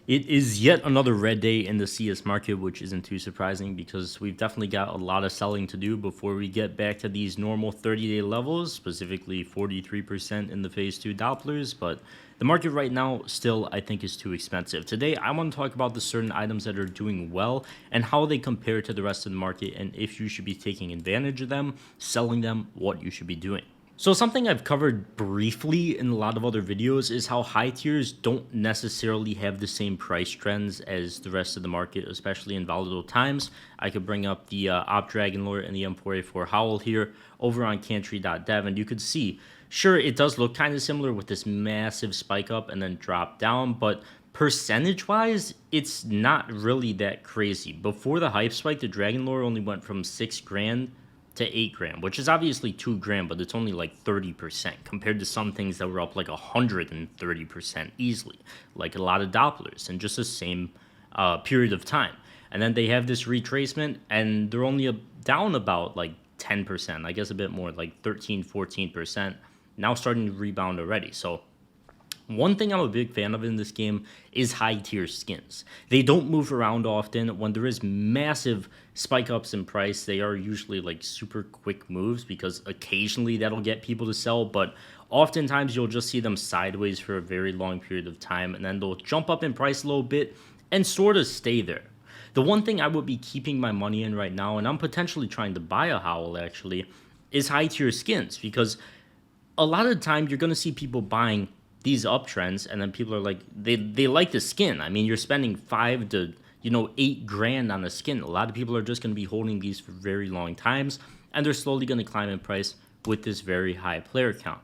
It is yet another red day in the CS market, which isn't too surprising because we've definitely got a lot of selling to do before we get back to these normal 30-day levels, specifically 43% in the phase 2 Dopplers, but the market right now still, I think, is too expensive. Today, I want to talk about the certain items that are doing well and how they compare to the rest of the market and if you should be taking advantage of them, selling them, what you should be doing. So something I've covered briefly in a lot of other videos is how high tiers don't necessarily have the same price trends as the rest of the market, especially in volatile times. I could bring up the Op Dragon Lore and the M4A4 Howl here over on Cantry.dev, and you could see, sure, it does look kind of similar with this massive spike up and then drop down, but percentage-wise, it's not really that crazy. Before the hype spike, the Dragon Lore only went from 6 grand to 8 grand, which is obviously 2 grand, but it's only like 30% compared to some things that were up like 130% easily, like a lot of Dopplers in just the same period of time. And then they have this retracement and they're only down about like 10%, I guess a bit more, like 13, 14%, now starting to rebound already. So one thing I'm a big fan of in this game is high tier skins. They don't move around often. When there is massive spike ups in price, they are usually like super quick moves because occasionally that'll get people to sell, but oftentimes you'll just see them sideways for a very long period of time and then they'll jump up in price a little bit and sort of stay there. The one thing I would be keeping my money in right now, and I'm potentially trying to buy a Howl actually, is high tier skins because a lot of the time you're going to see people buying these uptrends and then people are like they like the skin. I mean, you're spending 5 to 8 grand on a skin. A lot of people are just going to be holding these for very long times and they're slowly going to climb in price with this very high player count.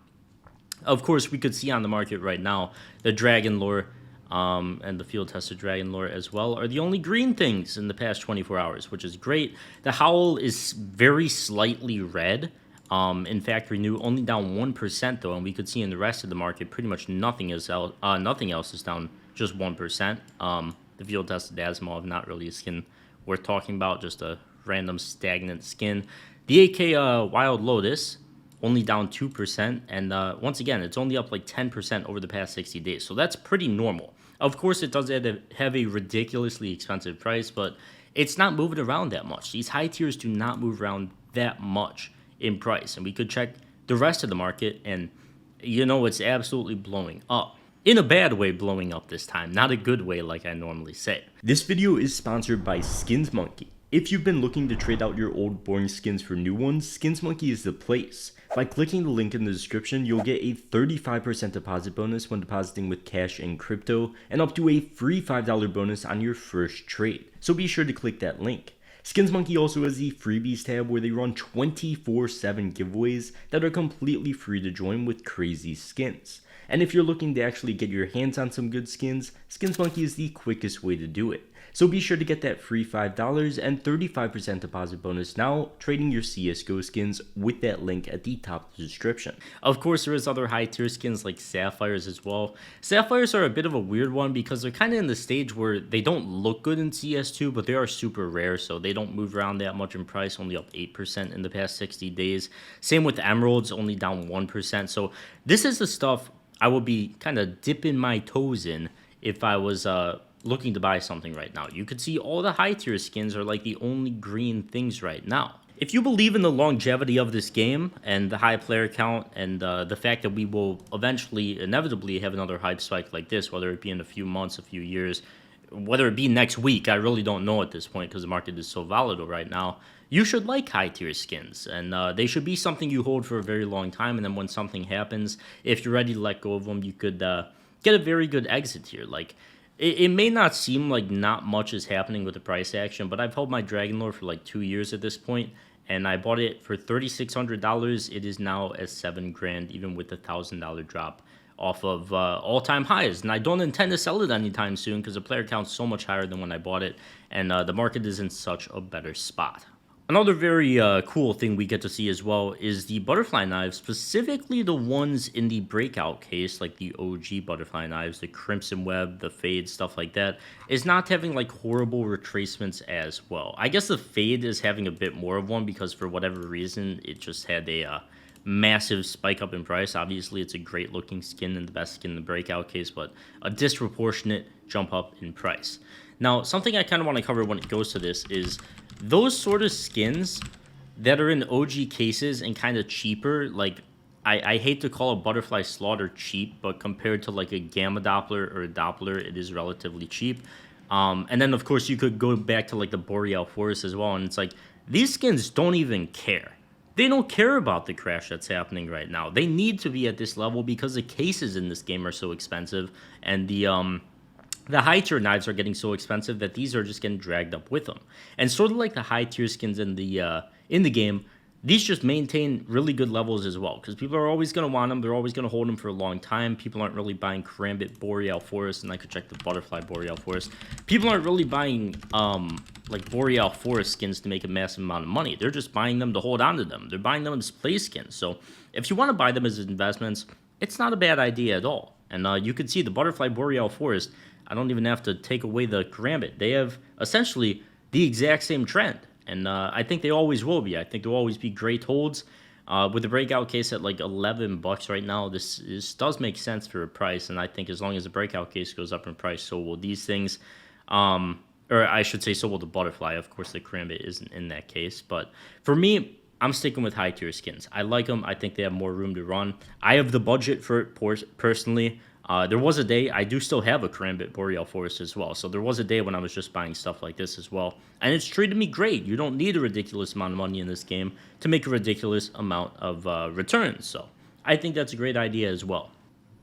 Of course, we could see on the market right now the Dragon Lore and the field tested Dragon Lore as well are the only green things in the past 24 hours, which is great. The Howl is very slightly red. In fact, renew only down 1% though, and we could see in the rest of the market pretty much nothing else is down just 1%. The field tested Asmov, not really a skin worth talking about, just a random stagnant skin. The AK Wild Lotus only down 2%, and once again, it's only up like 10% over the past 60 days, so that's pretty normal. Of course, it does have a ridiculously expensive price, but it's not moving around that much. These high tiers do not move around that much in price, and we could check the rest of the market and it's absolutely blowing up. In a bad way blowing up this time, not a good way like I normally say. This video is sponsored by SkinsMonkey. If you've been looking to trade out your old boring skins for new ones, SkinsMonkey is the place. By clicking the link in the description, you'll get a 35% deposit bonus when depositing with cash and crypto, and up to a free $5 bonus on your first trade. So be sure to click that link. SkinsMonkey also has the freebies tab where they run 24/7 giveaways that are completely free to join with crazy skins. And if you're looking to actually get your hands on some good skins, SkinsMonkey is the quickest way to do it. So be sure to get that free $5 and 35% deposit bonus now, trading your CSGO skins with that link at the top of the description. Of course, there is other high tier skins like Sapphires as well. Sapphires are a bit of a weird one because they're kind of in the stage where they don't look good in CS2, but they are super rare, so they don't move around that much in price, only up 8% in the past 60 days. Same with Emeralds, only down 1%. So this is the stuff I will be kind of dipping my toes in if I was looking to buy something right now. You could see all the high tier skins are like the only green things right now. If you believe in the longevity of this game and the high player count and the fact that we will eventually, inevitably have another hype spike like this, whether it be in a few months, a few years, whether it be next week, I really don't know at this point because the market is so volatile right now. You should like high tier skins, and they should be something you hold for a very long time, and then when something happens, if you're ready to let go of them, you could get a very good exit here. Like, it may not seem like not much is happening with the price action, but I've held my Dragon Lore for like 2 years at this point, and I bought it for $3,600. It is now at 7 grand, even with the $1,000 drop off of all-time highs. And I don't intend to sell it anytime soon because the player count's so much higher than when I bought it, and the market is in such a better spot. Another very cool thing we get to see as well is the butterfly knives, specifically the ones in the breakout case, like the OG butterfly knives, the Crimson Web, the Fade, stuff like that, is not having like horrible retracements as well. I guess the Fade is having a bit more of one because for whatever reason, it just had a massive spike up in price. Obviously, it's a great looking skin and the best skin in the breakout case, but a disproportionate jump up in price. Now, something I kind of want to cover when it goes to this is those sort of skins that are in OG cases and kind of cheaper, like I hate to call a butterfly slaughter cheap, but compared to like a gamma Doppler or a Doppler, it is relatively cheap. And then of course you could go back to like the Boreal Forest as well, and it's like these skins don't even care. They don't care about the crash that's happening right now. They need to be at this level because the cases in this game are so expensive, and the high tier knives are getting so expensive that these are just getting dragged up with them. And sort of like the high tier skins in the game, these just maintain really good levels as well, because people are always going to want them. They're always going to hold them for a long time. People aren't really buying Karambit Boreal Forest, and I could check the Butterfly Boreal Forest. People aren't really buying like Boreal Forest skins to make a massive amount of money. They're just buying them to hold on to them. They're buying them as play skins. So if you want to buy them as investments, it's not a bad idea at all. And you can see the Butterfly Boreal Forest. I don't even have to take away the Karambit. They have essentially the exact same trend. And I think they always will be. I think they'll always be great holds. With the breakout case at like $11 right now, this does make sense for a price. And I think as long as the breakout case goes up in price, so will these things. Or I should say, so will the Butterfly. Of course, the Karambit isn't in that case. But for me, I'm sticking with high tier skins. I like them. I think they have more room to run. I have the budget for it personally. There was a day, I do still have a Karambit Boreal Forest as well. So there was a day when I was just buying stuff like this as well. And it's treated me great. You don't need a ridiculous amount of money in this game to make a ridiculous amount of returns. So I think that's a great idea as well.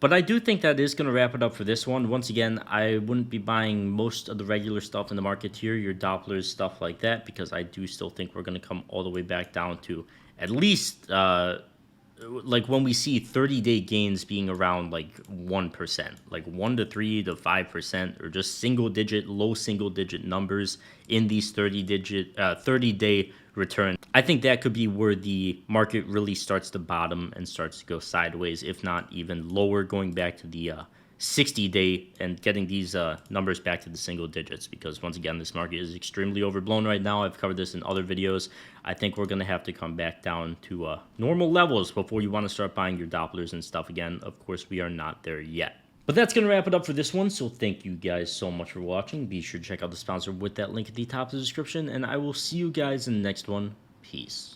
But I do think that is going to wrap it up for this one. Once again, I wouldn't be buying most of the regular stuff in the market here, your Dopplers, stuff like that, because I do still think we're going to come all the way back down to at least like when we see 30-day gains being around like 1%, like 1 to 3 to 5%, or just low single digit numbers in these 30-day return. I think that could be where the market really starts to bottom and starts to go sideways, if not even lower, going back to the 60-day and getting these numbers back to the single digits, because once again, this market is extremely overblown right now. I've covered this in other videos. I think we're going to have to come back down to normal levels before you want to start buying your Dopplers and stuff again. Of course, we are not there yet. But that's going to wrap it up for this one, so thank you guys so much for watching. Be sure to check out the sponsor with that link at the top of the description, and I will see you guys in the next one. Peace.